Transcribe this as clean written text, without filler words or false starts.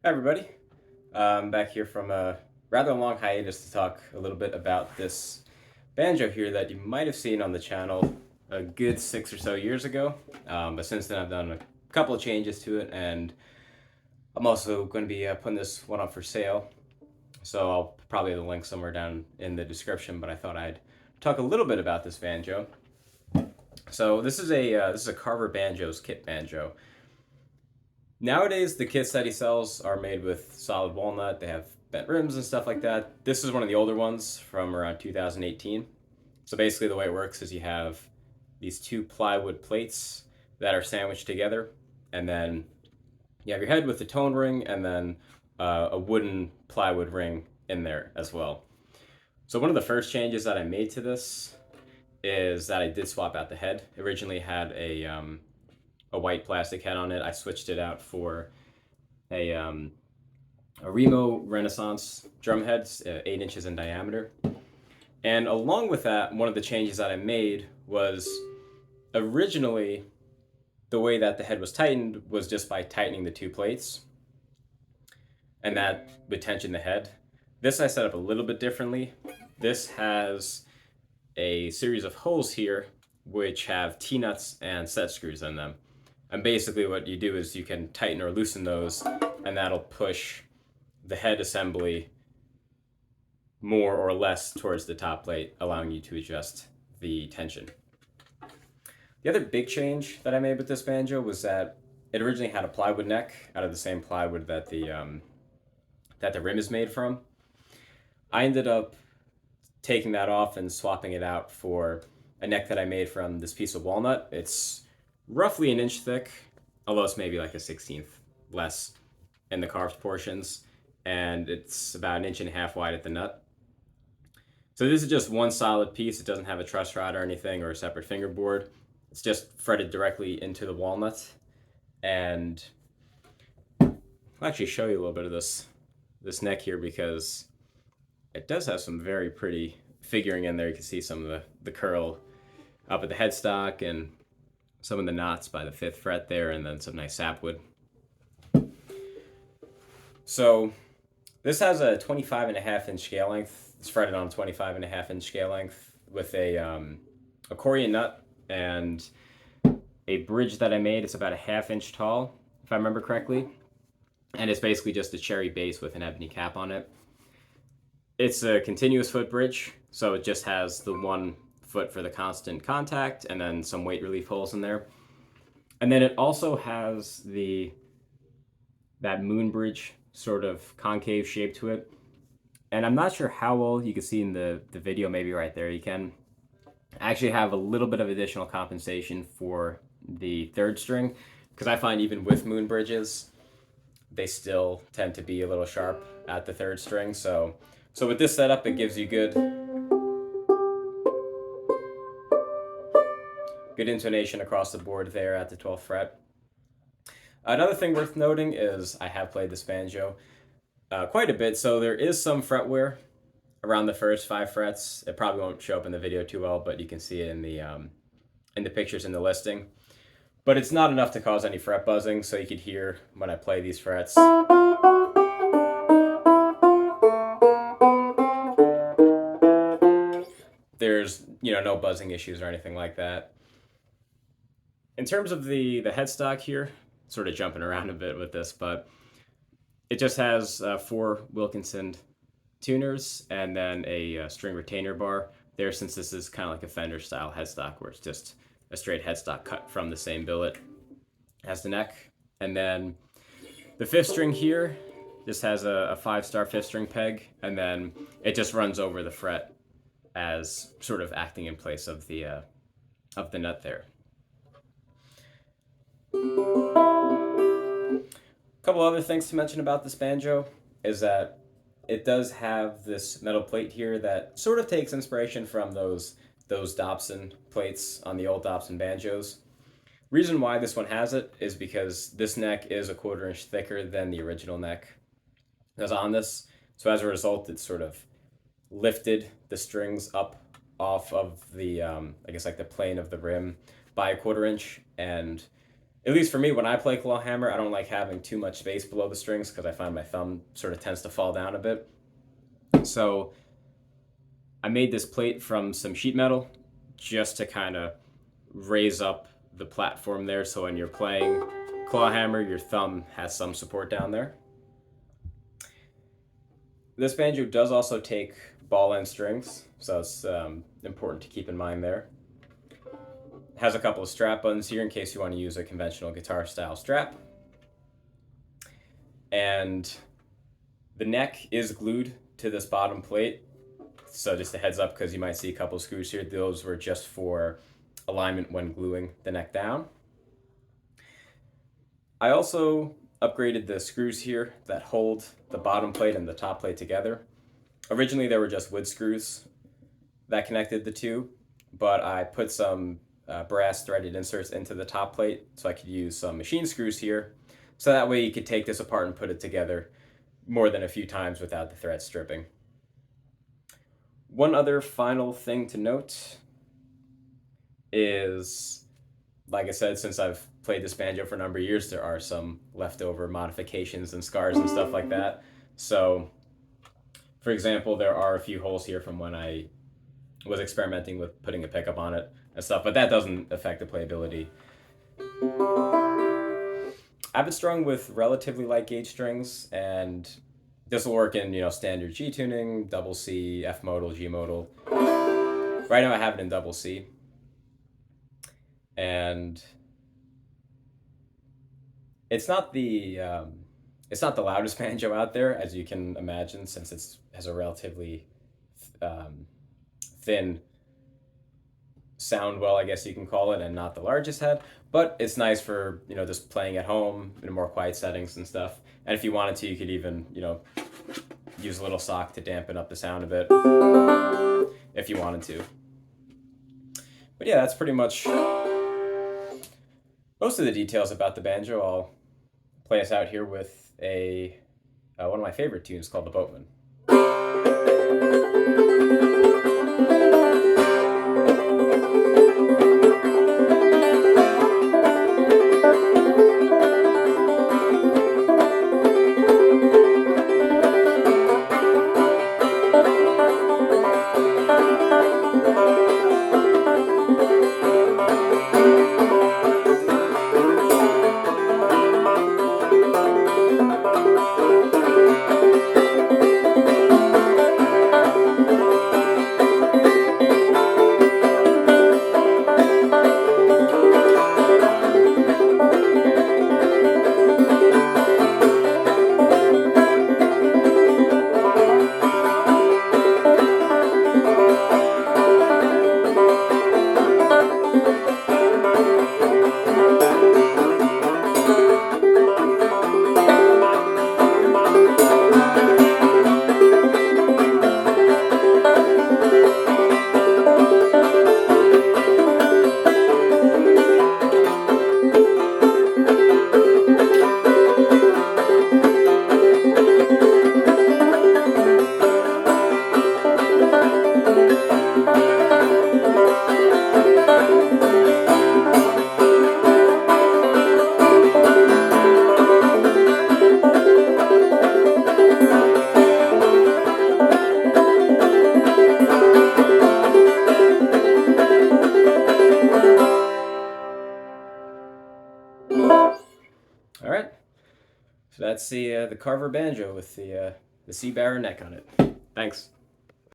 Hi, everybody. I'm back here from a rather long hiatus to talk a little bit about this banjo here that you might have seen on the channel a good 6 or so years ago. But since then, I've done a couple of changes to it, and I'm also going to be putting this one up for sale. So I'll probably have the link somewhere down in the description. But I thought I'd talk a little bit about this banjo. So this is a Carver Banjos kit banjo. Nowadays, the kits that he sells are made with solid walnut. They have bent rims and stuff like that. This is one of the older ones from around 2018. So basically, the way it works is you have these two plywood plates that are sandwiched together, and then you have your head with the tone ring, and then a wooden plywood ring in there as well. So one of the first changes that I made to this is that I did swap out the head. It originally had a white plastic head on it. I switched it out for a Remo Renaissance drum heads, 8 inches in diameter. And along with that, one of the changes that I made was originally the way that the head was tightened was just by tightening the two plates, and that would tension the head. This I set up a little bit differently. This has a series of holes here which have T-nuts and set screws in them. And basically what you do is you can tighten or loosen those, and that'll push the head assembly more or less towards the top plate, allowing you to adjust the tension. The other big change that I made with this banjo was that it originally had a plywood neck out of the same plywood that the rim is made from. I ended up taking that off and swapping it out for a neck that I made from this piece of walnut. It's roughly an inch thick, although it's maybe like a 16th less in the carved portions, and it's about an inch and a half wide at the nut. So this is just one solid piece. It doesn't have a truss rod or anything or a separate fingerboard. It's just threaded directly into the walnut. And I'll actually show you a little bit of this neck here because it does have some very pretty figuring in there. You can see some of the curl up at the headstock and some of the knots by the 5th fret there, and then some nice sapwood. So this has a 25.5 inch scale length. It's fretted on a 25.5 inch scale length with a Corian nut and a bridge that I made. It's about a 1/2 inch tall, if I remember correctly. And it's basically just a cherry base with an ebony cap on it. It's a continuous foot bridge, so it just has the one foot for the constant contact and then some weight relief holes in there. And then it also has that moon bridge sort of concave shape to it. And I'm not sure how well you can see in the video, maybe right there you can. I actually have a little bit of additional compensation for the 3rd string, because I find even with moon bridges, they still tend to be a little sharp at the 3rd string. So with this setup, it gives you good intonation across the board there at the 12th fret. Another thing worth noting is I have played this banjo quite a bit, so there is some fret wear around the first 5 frets. It probably won't show up in the video too well, but you can see it in the pictures in the listing. But it's not enough to cause any fret buzzing, so you could hear when I play these frets. There's no buzzing issues or anything like that. In terms of the headstock here, sort of jumping around a bit with this, but it just has 4 Wilkinson tuners and then a string retainer bar there, since this is kind of like a Fender style headstock where it's just a straight headstock cut from the same billet as the neck. And then the 5th string here just has a 5-star 5th string peg, and then it just runs over the fret as sort of acting in place of the nut there. A couple other things to mention about this banjo is that it does have this metal plate here that sort of takes inspiration from those Dobson plates on the old Dobson banjos. Reason why this one has it is because this neck is a 1/4 inch thicker than the original neck that's on this. So as a result, it sort of lifted the strings up off of the, I guess like the plane of the rim by a 1/4 inch, and at least for me, when I play claw hammer, I don't like having too much space below the strings because I find my thumb sort of tends to fall down a bit. So I made this plate from some sheet metal just to kind of raise up the platform there, so when you're playing claw hammer, your thumb has some support down there. This banjo does also take ball end strings, so it's important to keep in mind there. It has a couple of strap buttons here in case you want to use a conventional guitar style strap. And the neck is glued to this bottom plate, so just a heads up because you might see a couple of screws here. Those were just for alignment when gluing the neck down. I also upgraded the screws here that hold the bottom plate and the top plate together. Originally there were just wood screws that connected the two, but I put some brass threaded inserts into the top plate so I could use some machine screws here, so that way you could take this apart and put it together more than a few times without the thread stripping. One other final thing to note is, like I said, since I've played this banjo for a number of years, there are some leftover modifications and scars and stuff like that. So, for example, there are a few holes here from when I was experimenting with putting a pickup on it and stuff, but that doesn't affect the playability. I've been strung with relatively light gauge strings, and this will work in, standard G tuning, double C, F modal, G modal. Right now I have it in double C. And it's not the loudest banjo out there, as you can imagine, since it has a relatively thin sound well, I guess you can call it, and not the largest head. But it's nice for just playing at home in more quiet settings and stuff. And if you wanted to, you could even use a little sock to dampen up the sound a bit if you wanted to. But yeah, that's pretty much most of the details about the banjo. I'll play us out here with one of my favorite tunes called the Boatman. All right, so that's the Carver Banjo with the C.Baron neck on it. Thanks.